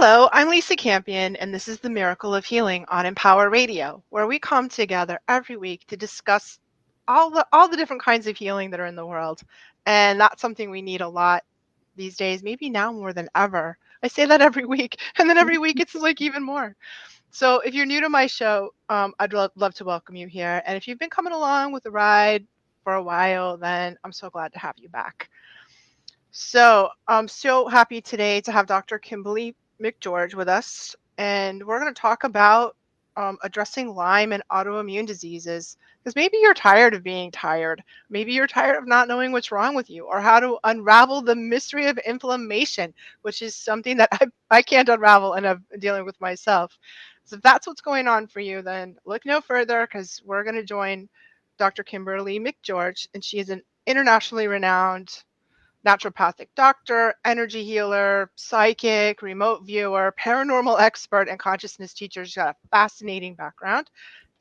Hello, I'm Lisa Campion, and this is the Miracle of Healing on Empower Radio, where we come together every week to discuss all the different kinds of healing that are in the world. And that's something we need a lot these days, maybe now more than ever. I say that every week, and then every week it's like even more. So if you're new to my show, I'd love to welcome you here. And if you've been coming along with the ride for a while, then I'm so glad to have you back. So I'm so happy today to have Dr. Kimberly McGeorge with us, and we're going to talk about addressing Lyme and autoimmune diseases. Because maybe you're tired of being tired. Maybe you're tired of not knowing what's wrong with you, or how to unravel the mystery of inflammation, which is something that I can't unravel and I'm dealing with myself. So if that's what's going on for you, then look no further because we're going to join Dr. Kimberly McGeorge, and she is an internationally renowned naturopathic doctor, energy healer, psychic, remote viewer, paranormal expert, and consciousness teacher. She's got a fascinating background,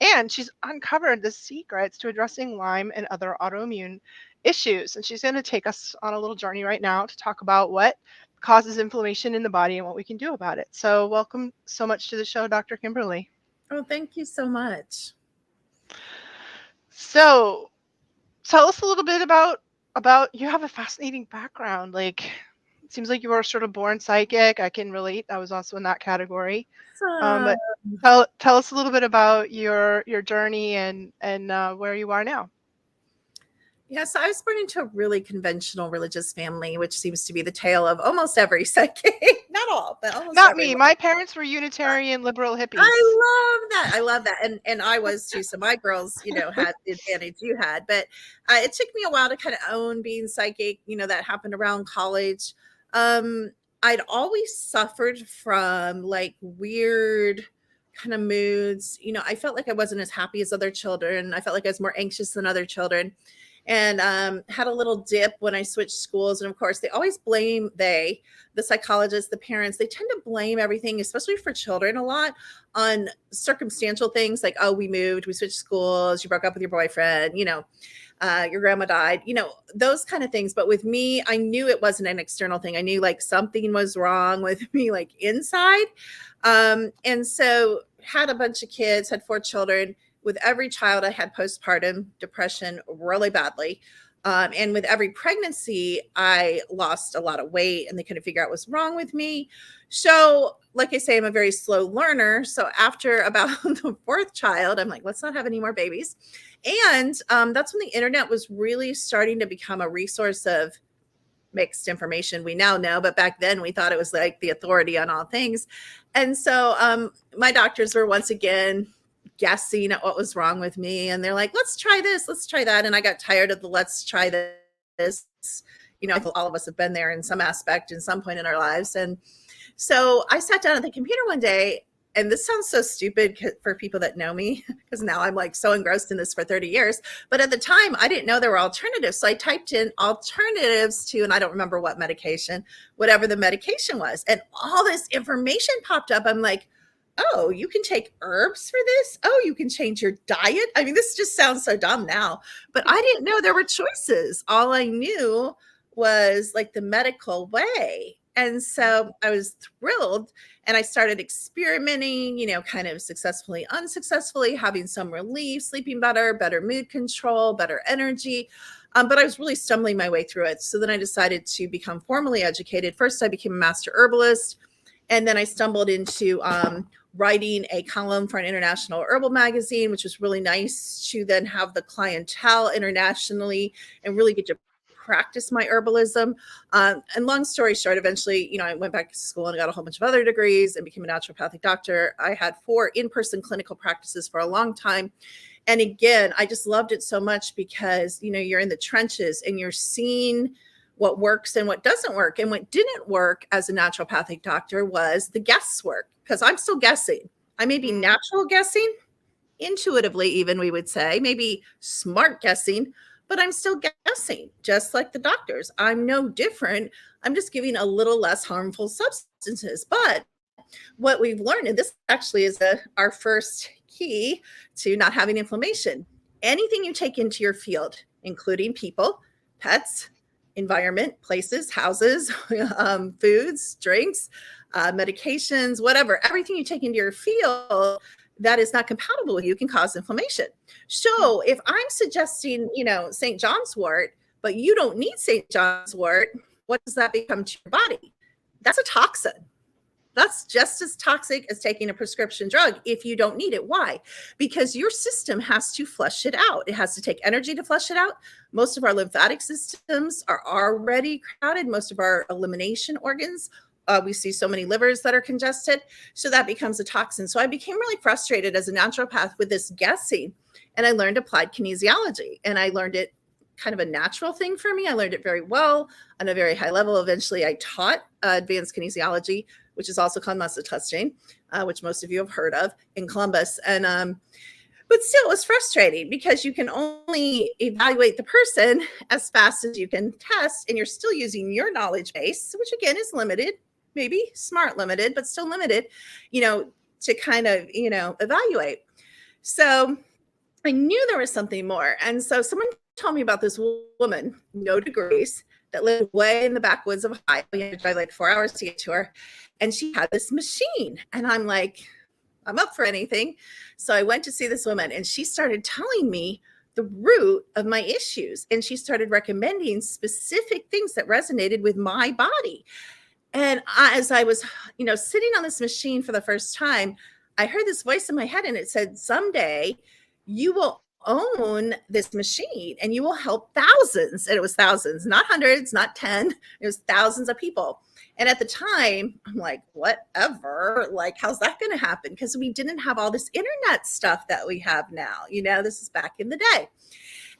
and she's uncovered the secrets to addressing Lyme and other autoimmune issues. And she's going to take us on a little journey right now to talk about what causes inflammation in the body and what we can do about it. So, welcome so much to the show, Dr. Kimberly. Oh, thank you so much. So, tell us a little bit about you have a fascinating background. Like, it seems like you were sort of born psychic. I can relate. I was also in that category. So, But tell us a little bit about your journey and where you are now. so I was born into a really conventional religious family, which seems to be the tale of almost every psychic. Not all, but almost Not me. everyone. My parents were Unitarian liberal hippies. I love that. I love that. And I was too. So my girls, had the advantage you had. But it took me a while to kind of own being psychic. That happened around college. I'd always suffered from like weird kind of moods. I felt like I wasn't as happy as other children. I felt like I was more anxious than other children. And had a little dip when I switched schools. And of course, they always blame the psychologists, the parents, they tend to blame everything, especially for children, a lot on circumstantial things like, oh, we moved, we switched schools, you broke up with your boyfriend, your grandma died, those kind of things. But with me, I knew it wasn't an external thing. I knew like something was wrong with me, like inside. And so had a bunch of kids, had 4 children. With every child, I had postpartum depression really badly. And with every pregnancy, I lost a lot of weight and they couldn't figure out what's wrong with me. So, like I say, I'm a very slow learner. So after about the 4th child, I'm like, let's not have any more babies. And that's when the internet was really starting to become a resource of mixed information. We now know, but back then we thought it was like the authority on all things. And so my doctors were once again guessing at what was wrong with me. And they're like, let's try this, let's try that. And I got tired of the let's try this. I think all of us have been there in some aspect in some point in our lives. And so I sat down at the computer one day, and this sounds so stupid for people that know me, because now I'm like so engrossed in this for 30 years. But at the time, I didn't know there were alternatives. So I typed in alternatives to, and I don't remember what medication, whatever the medication was. And all this information popped up. I'm like, oh, you can take herbs for this? Oh, you can change your diet? I mean, this just sounds so dumb now, but I didn't know there were choices. All I knew was like the medical way. And so I was thrilled, and I started experimenting, kind of successfully, unsuccessfully, having some relief, sleeping better mood control, better energy. But I was really stumbling my way through it. So then I decided to become formally educated. First, I became a master herbalist. And then I stumbled into writing a column for an international herbal magazine, which was really nice to then have the clientele internationally and really get to practice my herbalism. And long story short, eventually, I went back to school and got a whole bunch of other degrees and became a naturopathic doctor. I had 4 in-person clinical practices for a long time. And again, I just loved it so much because, you're in the trenches and you're seeing what works and what doesn't work. And what didn't work as a naturopathic doctor was the guesswork, because I'm still guessing. I may be natural guessing, intuitively even, we would say, maybe smart guessing, but I'm still guessing, just like the doctors. I'm no different. I'm just giving a little less harmful substances. But what we've learned, and this actually is our first key to not having inflammation, anything you take into your field, including people, pets, environment, places, houses, foods, drinks, medications, whatever, everything you take into your field that is not compatible with you can cause inflammation. Hmm. So if I'm suggesting, St. John's wort, but you don't need St. John's wort, what does that become to your body? That's a toxin. That's just as toxic as taking a prescription drug if you don't need it. Why? Because your system has to flush it out. It has to take energy to flush it out. Most of our lymphatic systems are already crowded. Most of our elimination organs, we see so many livers that are congested. So that becomes a toxin. So I became really frustrated as a naturopath with this guessing. And I learned applied kinesiology, and I learned it kind of a natural thing for me. I learned it very well on a very high level. Eventually, I taught advanced kinesiology, which is also called muscle testing, which most of you have heard of in Columbus. And but still, it was frustrating because you can only evaluate the person as fast as you can test, and you're still using your knowledge base, which again is limited, maybe smart limited, but still limited, to kind of evaluate. So I knew there was something more, and so someone told me about this woman, no degrees, that lived way in the backwoods of Ohio. You had to drive like 4 hours to get to her. And she had this machine. And I'm like, I'm up for anything. So I went to see this woman, and she started telling me the root of my issues. And she started recommending specific things that resonated with my body. And as I was, sitting on this machine for the first time, I heard this voice in my head, and it said, someday you will own this machine and you will help thousands. And it was thousands, not hundreds, not 10. It was thousands of people. And at the time, I'm like, whatever, like, how's that going to happen? Because we didn't have all this internet stuff that we have now. This is back in the day.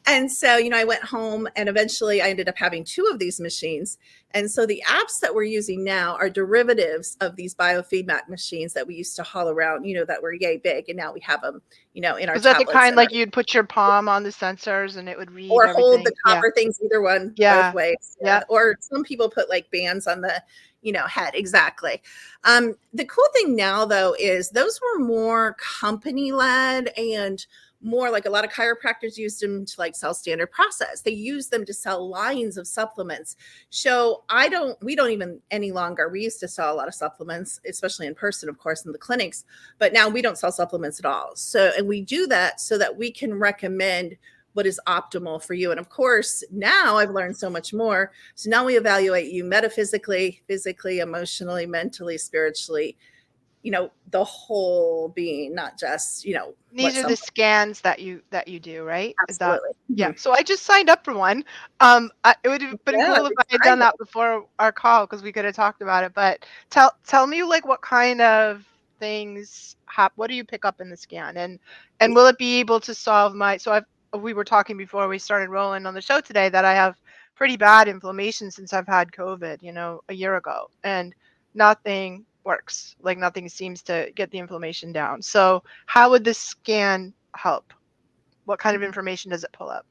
And so, I went home, and eventually I ended up having 2 of these machines. And so the apps that we're using now are derivatives of these biofeedback machines that we used to haul around, that were yay big. And now we have them, in our Is that the tablets kind and our, like you'd put your palm on the sensors and it would read or hold the everything? Yeah. copper things, either one, both Yeah. ways. Yeah. Or some people put like bands on the, head. Exactly. The cool thing now, though, is those were more company led, and more like a lot of chiropractors used them to like sell standard process. They use them to sell lines of supplements. So we don't even any longer. We used to sell a lot of supplements, especially in person, of course, in the clinics, but now we don't sell supplements at all. So, and we do that so that we can recommend what is optimal for you. And of course, now I've learned so much more. So now we evaluate you metaphysically, physically, emotionally, mentally, spiritually, the whole being, not just, what These are some. the scans that you do, right? Is that Absolutely. yeah. Mhm. So I just signed up for one. It would have been Yeah, cool I'm if I had done excited. that before our call because we could have talked about it. But tell me like what kind of things what do you pick up in the scan, and will it be able to solve my we were talking before we started rolling on the show today that I have pretty bad inflammation since I've had COVID, a year ago, and nothing works. Like nothing seems to get the inflammation down. So how would this scan help? What kind of information does it pull up?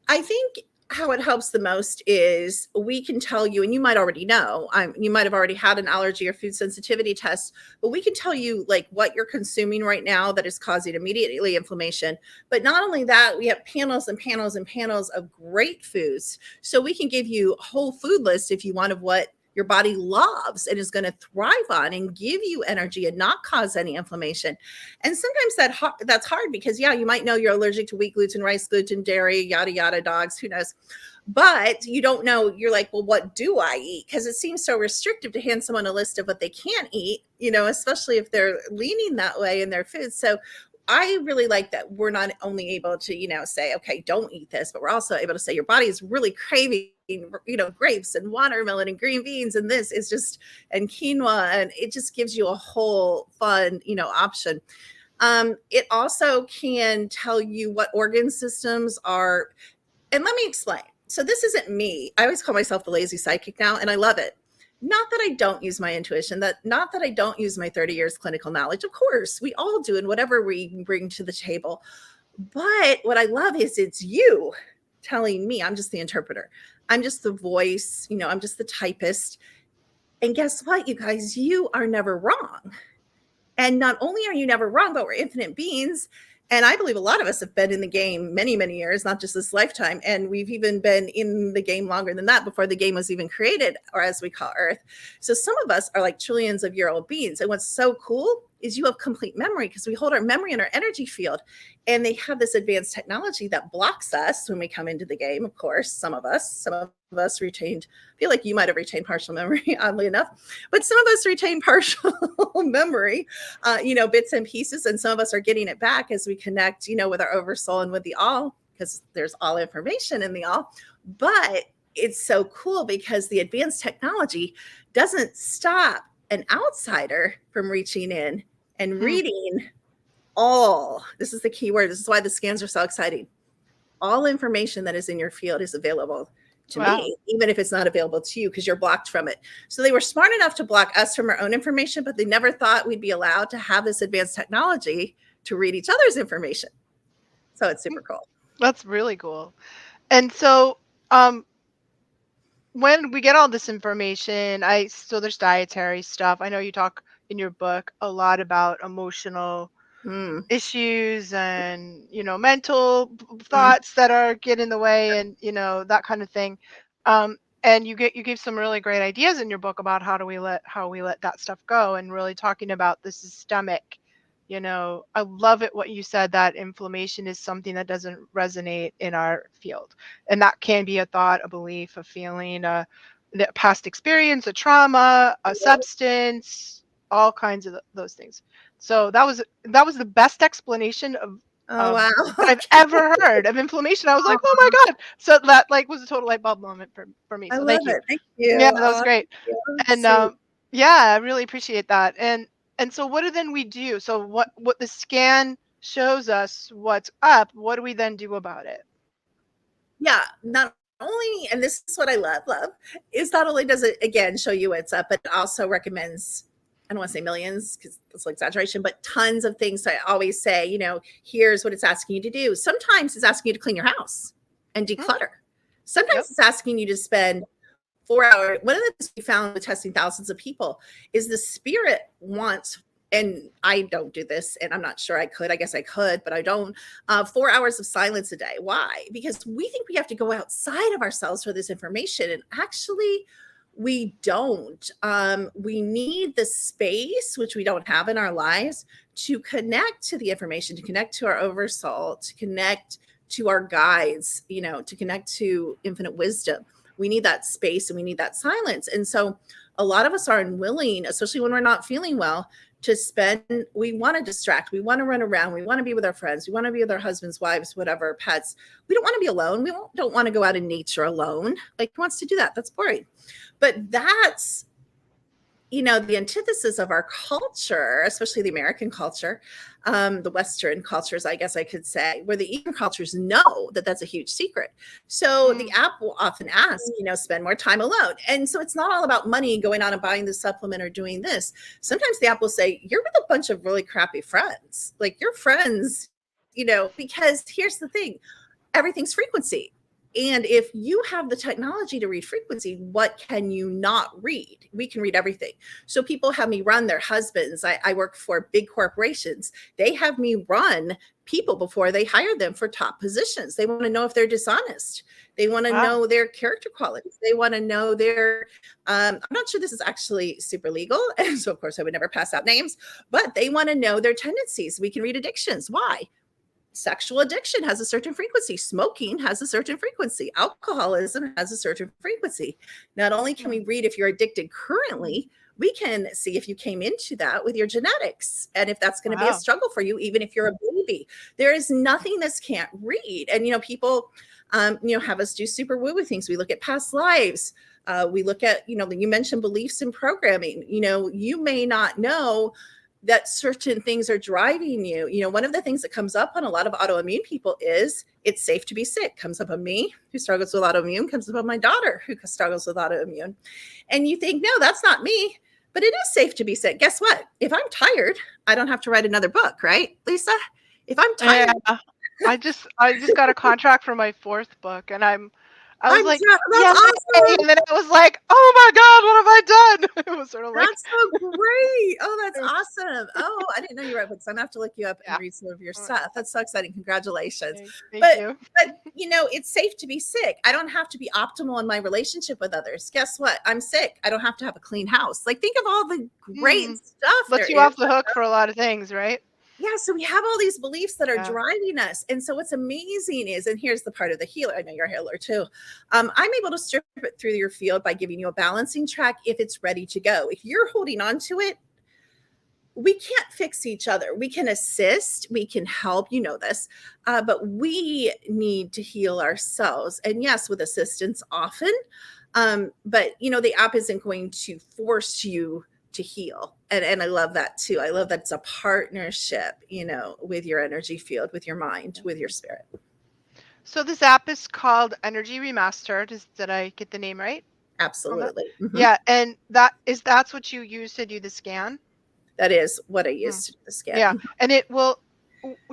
I think how it helps the most is we can tell you, and you might already know, you might have already had an allergy or food sensitivity test, but we can tell you like what you're consuming right now that is causing immediately inflammation. But not only that, we have panels and panels and panels of great foods. So we can give you a whole food list if you want of what your body loves and is going to thrive on and give you energy and not cause any inflammation. And sometimes that's hard because, yeah, you might know you're allergic to wheat gluten, rice gluten, dairy, yada, yada, dogs, who knows. But you don't know, you're like, well, what do I eat? Because it seems so restrictive to hand someone a list of what they can't eat, especially if they're leaning that way in their food. So I really like that we're not only able to, say, okay, don't eat this, but we're also able to say your body is really craving, grapes and watermelon and green beans and this is just, and quinoa. And it just gives you a whole fun, option. It also can tell you what organ systems are. And let me explain. So this isn't me. I always call myself the lazy psychic now, and I love it. Not that I don't use my intuition, not that I don't use my 30 years clinical knowledge. Of course, we all do, and whatever we bring to the table. But what I love is it's you telling me. I'm just the interpreter. I'm just the voice, I'm just the typist. And guess what, you guys? You are never wrong. And not only are you never wrong, but we're infinite beings. And I believe a lot of us have been in the game many, many years, not just this lifetime. And we've even been in the game longer than that, before the game was even created, or as we call Earth. So some of us are like trillions of year old beings. And what's so cool is you have complete memory, because we hold our memory in our energy field. And they have this advanced technology that blocks us when we come into the game. Of course, some of us retained, I feel like you might have retained partial memory, oddly enough, but some of us retain partial memory, bits and pieces. And some of us are getting it back as we connect, with our oversoul and with the all, because there's all information in the all. But it's so cool because the advanced technology doesn't stop an outsider from reaching in and reading all. This is the key word. This is why the scans are so exciting. All information that is in your field is available to me, even if it's not available to you, because you're blocked from it. So they were smart enough to block us from our own information, but they never thought we'd be allowed to have this advanced technology to read each other's information. So it's super cool. That's really cool. And so when we get all this information, so there's dietary stuff. I know you talk in your book a lot about emotional issues and, mental thoughts that are get in the way, and, that kind of thing. And you gave some really great ideas in your book about how we let that stuff go, and really talking about the systemic. I love it what you said, that inflammation is something that doesn't resonate in our field. And that can be a thought, a belief, a feeling, a past experience, a trauma, a substance, all kinds of those things. So that was the best explanation of wow. that I've ever heard of inflammation. I was like, oh my God. So that was a total light bulb moment for me. So thank you. Thank you. Yeah, that was great. And yeah, I really appreciate that. And so what do then we do? So what the scan shows us what's up, what do we then do about it? Yeah, not only, and this is what I love, is not only does it, again, show you what's up, but it also recommends, I don't want to say millions because that's an exaggeration, but tons of things. I always say, here's what it's asking you to do. Sometimes it's asking you to clean your house and declutter. Sometimes it's asking you to spend 4 hours. One of the things we found with testing thousands of people is the spirit wants, and I don't do this, and I'm not sure I could. I guess I could, but I don't. 4 hours of silence a day. Why? Because we think we have to go outside of ourselves for this information, and actually we don't. We need the space, which we don't have in our lives, to connect to the information, to connect to our oversoul, to connect to our guides, to connect to infinite wisdom. We need that space and we need that silence. And so a lot of us are unwilling, especially when we're not feeling well, to spend. We want to distract. We want to run around. We want to be with our friends. We want to be with our husbands, wives, whatever, pets. We don't want to be alone. We don't want to go out in nature alone. Like, who wants to do that? That's boring. But that's, the antithesis of our culture, especially the American culture, the Western cultures, I guess I could say, where the Eastern cultures know that that's a huge secret. So the app will often ask, spend more time alone. And so it's not all about money, going on and buying the supplement or doing this. Sometimes the app will say, you're with a bunch of really crappy friends. Like, your friends, because here's the thing, everything's frequency. And if you have the technology to read frequency, what can you not read? We can read everything. So people have me run their husbands. I work for big corporations. They have me run people before they hire them for top positions. They want to know if they're dishonest. They want to know their character qualities. They want to know their, I'm not sure this is actually super legal. And so of course I would never pass out names, but they want to know their tendencies. We can read addictions. Why? Sexual addiction has a certain frequency. Smoking has a certain frequency. Alcoholism has a certain frequency. Not only can we read if you're addicted currently, we can see if you came into that with your genetics and if that's going to be a struggle for you, even if you're a baby. There is nothing this can't read. And, people, have us do super woo-woo things. We look at past lives. We look at, you mentioned beliefs and programming. You may not know that certain things are driving you. One of the things that comes up on a lot of autoimmune people is it's safe to be sick. Comes up on me, who struggles with autoimmune, comes up on my daughter, who struggles with autoimmune. And you think, no, that's not me, but it is safe to be sick. Guess what? If I'm tired, I don't have to write another book, right, Lisa? If I'm tired. Yeah. I just got a contract for my 4th book, and I'm I was like, That's yay. awesome. And then I was like, oh my God, what have I done? It was sort of like, That's so great. Oh, that's it was, awesome. Oh, I didn't know you wrote books. I'm gonna have to look you up and yeah. read some of your stuff. That's so exciting. Congratulations. Thank But you. it's safe to be sick. I don't have to be optimal in my relationship with others. Guess what? I'm sick. I don't have to have a clean house. Like, think of all the great Hmm. stuff there Lets you is. off the hook for a lot of things, right? Yeah, so we have all these beliefs that are Yeah. driving us. And so what's amazing is, and here's the part of the healer, I know you're a healer too. I'm able to strip it through your field by giving you a balancing track if it's ready to go. If you're holding on to it, we can't fix each other. We can assist, we can help, you know this, but we need to heal ourselves. And yes, with assistance often, but the app isn't going to force you to heal. And I love that too. I love that it's a partnership, with your energy field, with your mind, with your spirit. So this app is called Energy Remaster. Did I get the name right on that? Absolutely. Yeah, and that's what you use to do the scan. That is what I Mm. use to do the scan. Yeah, and it will.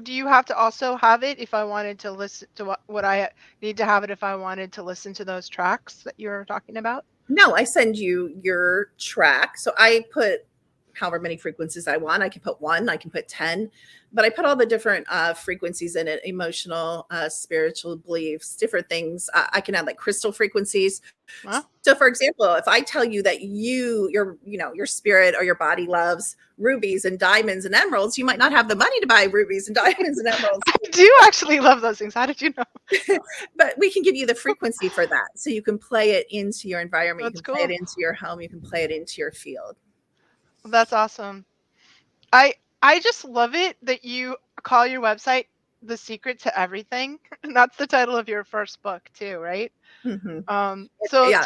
Do you have to also have it if I wanted to listen to what I need to have it if I wanted to listen to those tracks that you were talking about? No, I send you your track. So I put however many frequencies I want. I can put 1, I can put 10, but I put all the different frequencies in it, emotional, spiritual beliefs, different things. I can add like crystal frequencies. Huh? So for example, if I tell you that your spirit or your body loves rubies and diamonds and emeralds, you might not have the money to buy rubies and diamonds and emeralds. I do actually love those things. How did you know? But we can give you the frequency for that. So you can play it into your environment. You That's can play it cool. into your home. You can play it into your field. That's awesome. I I just love it that you call your website The Secret to Everything. And that's the title of your first book too, right? Mm-hmm. So Yeah.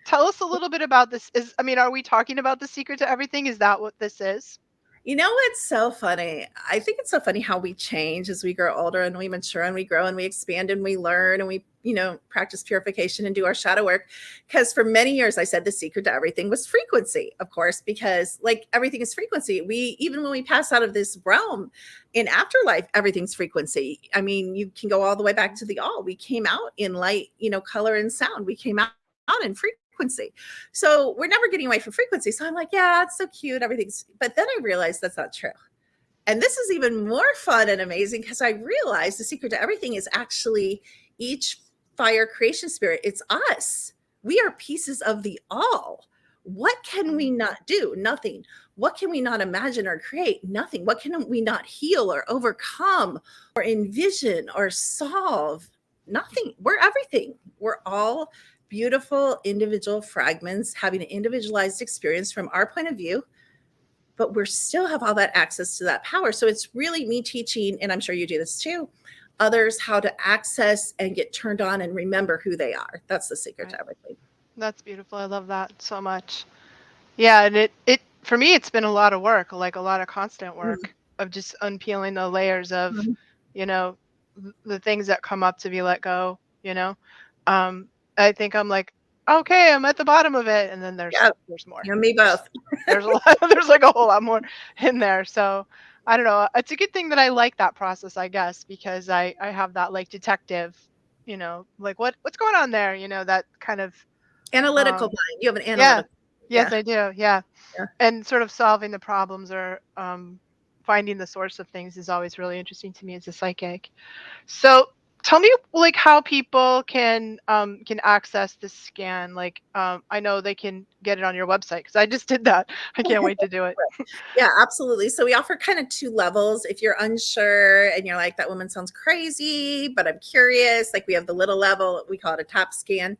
tell us a little bit about this. Are we talking about The Secret to Everything? Is that what this is? You know what's so funny? I think it's so funny how we change as we grow older and we mature and we grow and we expand and we learn and we, practice purification and do our shadow work. Because for many years, I said the secret to everything was frequency, of course, because like everything is frequency. Even when we pass out of this realm in afterlife, everything's frequency. I mean, you can go all the way back to the all. We came out in light, color and sound. We came out in frequency. So we're never getting away from frequency. So I'm like, yeah, it's so cute. But then I realized that's not true. And this is even more fun and amazing because I realized the secret to everything is actually each fire creation spirit. It's us. We are pieces of the all. What can we not do? Nothing. What can we not imagine or create? Nothing. What can we not heal or overcome or envision or solve? Nothing. We're everything. We're all beautiful individual fragments having an individualized experience from our point of view, but we still have all that access to that power. So it's really me teaching, and I'm sure you do this too, others how to access and get turned on and remember who they are. That's the secret to everything. That's beautiful. I love that so much. Yeah, and it for me it's been a lot of work, like a lot of constant work of just unpeeling the layers of, Mhm. you know, the things that come up to be let go. I think I'm like, okay, I'm at the bottom of it, and then Yeah, there's more. you and me both. There's a lot, there's like a whole lot more in there. So I don't know. It's a good thing that I like that process, I guess, because I have that like detective, like what's going on there, that kind of Analytical um mind. You have an yeah. analytical. Yes, Yeah. I do. Yeah. Yeah. And sort of solving the problems or finding the source of things is always really interesting to me as a psychic. So tell me like how people can access this scan. Like I know they can get it on your website because I just did that. I can't wait to do it. Yeah, absolutely. So we offer kind of 2 levels. If you're unsure and you're like, that woman sounds crazy, but I'm curious, like we have the little level, we call it a top scan.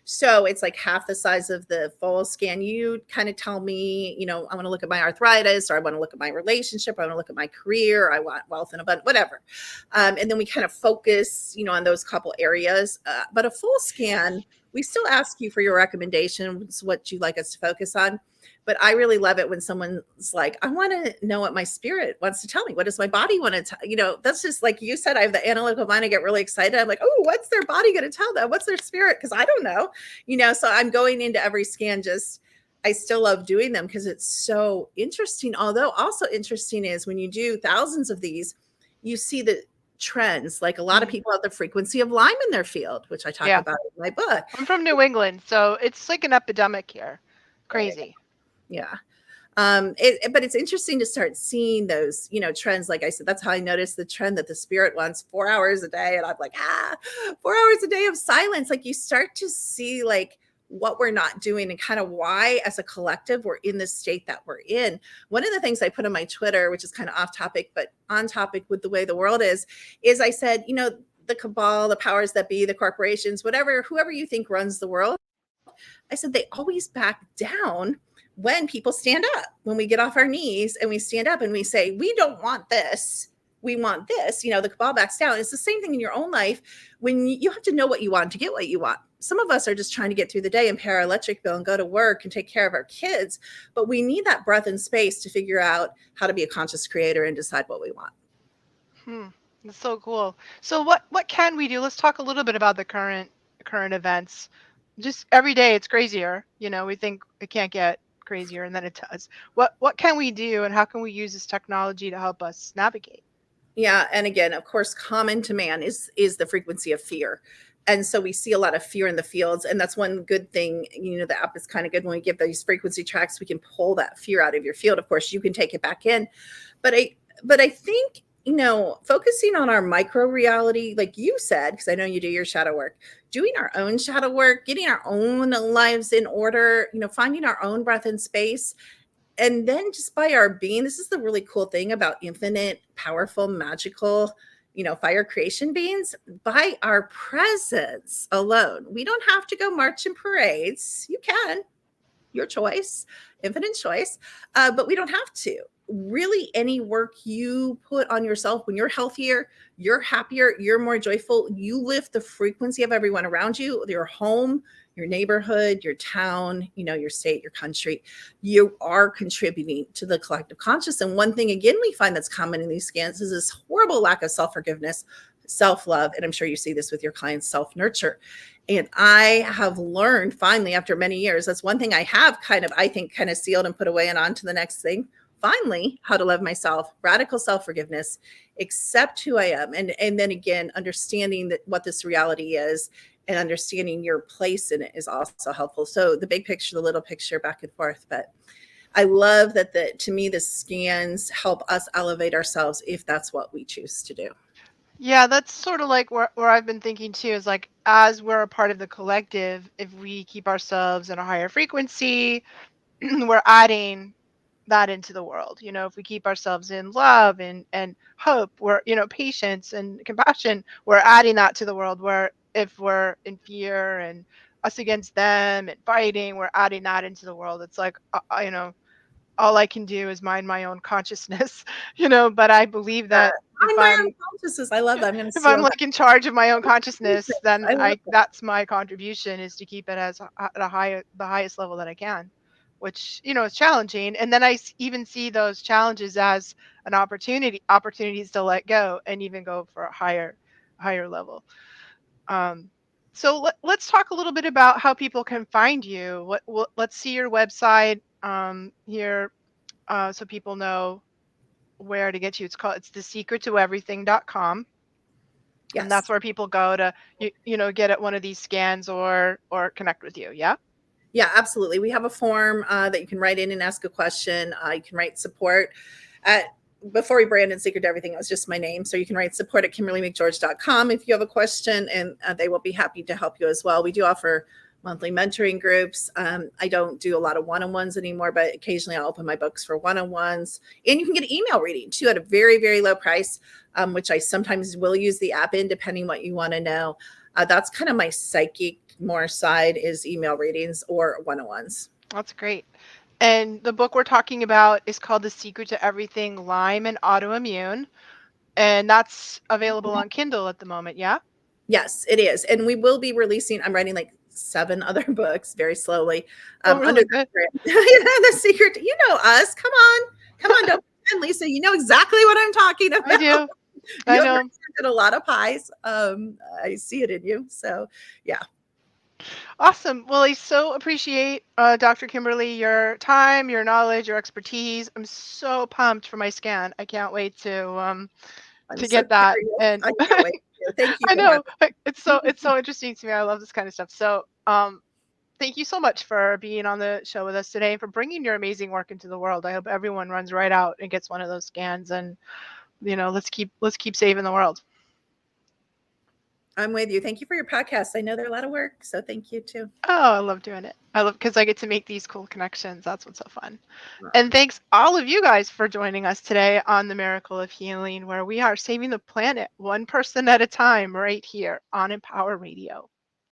So it's like half the size of the full scan. You kind of tell me, I want to look at my arthritis, or I want to look at my relationship, or I want to look at my career, or I want wealth and abundance, whatever. And then we kind of focus, on those couple areas. But a full scan, we still ask you for your recommendations, what you'd like us to focus on. But I really love it when someone's like, I want to know what my spirit wants to tell me. What does my body want to tell? That's just like you said, I have the analytical mind. I get really excited. I'm like, oh, what's their body going to tell them? What's their spirit? Because I don't know, so I'm going into every scan. I still love doing them because it's so interesting. Although also interesting is when you do thousands of these, you see the trends. Like a lot of Mhm. people have the frequency of Lyme in their field, which I talk Yeah. about in my book. I'm from New England, so it's like an epidemic here. There you go. Crazy. Yeah. But it's interesting to start seeing those, trends. Like I said, that's how I noticed the trend that the spirit wants 4 hours a day. And I'm like, 4 hours a day of silence. Like you start to see like what we're not doing and kind of why as a collective we're in this state that we're in. One of the things I put on my Twitter, which is kind of off topic, but on topic with the way the world is I said, the cabal, the powers that be, the corporations, whatever, whoever you think runs the world, I said they always back down when people stand up, when we get off our knees and we stand up and we say, we don't want this. We want this, the cabal backs down. It's the same thing in your own life when you have to know what you want to get what you want. Some of us are just trying to get through the day and pay our electric bill and go to work and take care of our kids. But we need that breath and space to figure out how to be a conscious creator and decide what we want. Hmm. That's so cool. So what can we do? Let's talk a little bit about the current events. Just every day it's crazier. We think it can't get crazier and then it does. What can we do and how can we use this technology to help us navigate? Yeah, and again, of course, common to man is the frequency of fear. And so we see a lot of fear in the fields. And that's one good thing, the app is kind of good when we give these frequency tracks, we can pull that fear out of your field. Of course, you can take it back in. But I think, focusing on our micro reality, like you said, because I know you do your shadow work, doing our own shadow work, getting our own lives in order, finding our own breath and space. And then just by our being, this is the really cool thing about infinite, powerful, magical, fire creation beings. By our presence alone, we don't have to go march in parades. You can, your choice, infinite choice, but we don't have to. Really, any work you put on yourself, when you're healthier, you're happier, you're more joyful, you lift the frequency of everyone around you, your home, your neighborhood, your town, your state, your country. You are contributing to the collective conscious. And one thing, again, we find that's common in these scans is this horrible lack of self-forgiveness, self-love, and I'm sure you see this with your clients, self-nurture. And I have learned finally, after many years, that's one thing I have I think sealed and put away and on to the next thing. Finally, how to love myself, radical self-forgiveness, accept who I am. And then again, understanding that what this reality is and understanding your place in it is also helpful. So the big picture, the little picture, back and forth. But I love that to me, the scans help us elevate ourselves if that's what we choose to do. Yeah, that's sort of like where I've been thinking too, is like as we're a part of the collective, if we keep ourselves in a higher frequency, we're adding that into the world. If we keep ourselves in love and hope, we're, patience and compassion, we're adding that to the world. Where if we're in fear and us against them and fighting, we're adding that into the world. It's like, all I can do is mind my own consciousness, but I believe that if Mind my own I'm consciousness. I love that. I'm going to if I'm steal that. like in charge of my own consciousness, then I love that. that's my contribution, is to keep it as at the highest level that I can, which is challenging. And then even see those challenges as an opportunities to let go and even go for a higher level. Um, so let's talk a little bit about how people can find you. Let's see your website here, so people know where to get you. It's thesecrettoeverything.com. And that's Yes. where people go to get at one of these scans or connect with you. Yeah. Yeah, absolutely. We have a form that you can write in and ask a question. You can write support at, before we branded Secret to Everything, it was just my name. So you can write support at KimberlyMcGeorge.com if you have a question, and they will be happy to help you as well. We do offer monthly mentoring groups. I don't do a lot of one-on-ones anymore, but occasionally I'll open my books for one-on-ones. And you can get an email reading too at a very, very low price, which I sometimes will use the app in, depending what you want to know. That's kind of my psychic more side, is email readings or one-on-ones. That's great. And the book we're talking about is called The Secret to Everything, Lyme and Autoimmune. And that's available on Kindle at the moment. Yeah. Yes, it is. And we will be releasing, I'm writing like 7 other books very slowly Oh, under really the good. brand. The secret, you know us. Come on, don't pretend, Lisa. You know exactly what I'm talking I about. do. I You have know. represented a lot of pies. I see it in you. So yeah. Awesome. Well, I so appreciate, Dr. Kimberly, your time, your knowledge, your expertise. I'm so pumped for my scan. I can't wait to I'm to so get that. curious. And I can't wait to. Thank you I for having know me. it's so interesting to me. I love this kind of stuff. So thank you so much for being on the show with us today and for bringing your amazing work into the world. I hope everyone runs right out and gets one of those scans, and let's keep saving the world. I'm with you. Thank you for your podcast. I know they're a lot of work, so thank you too. Oh, I love doing it. I love because I get to make these cool connections. That's what's so fun. And thanks all of you guys for joining us today on the Miracle of Healing, where we are saving the planet one person at a time right here on Empower Radio.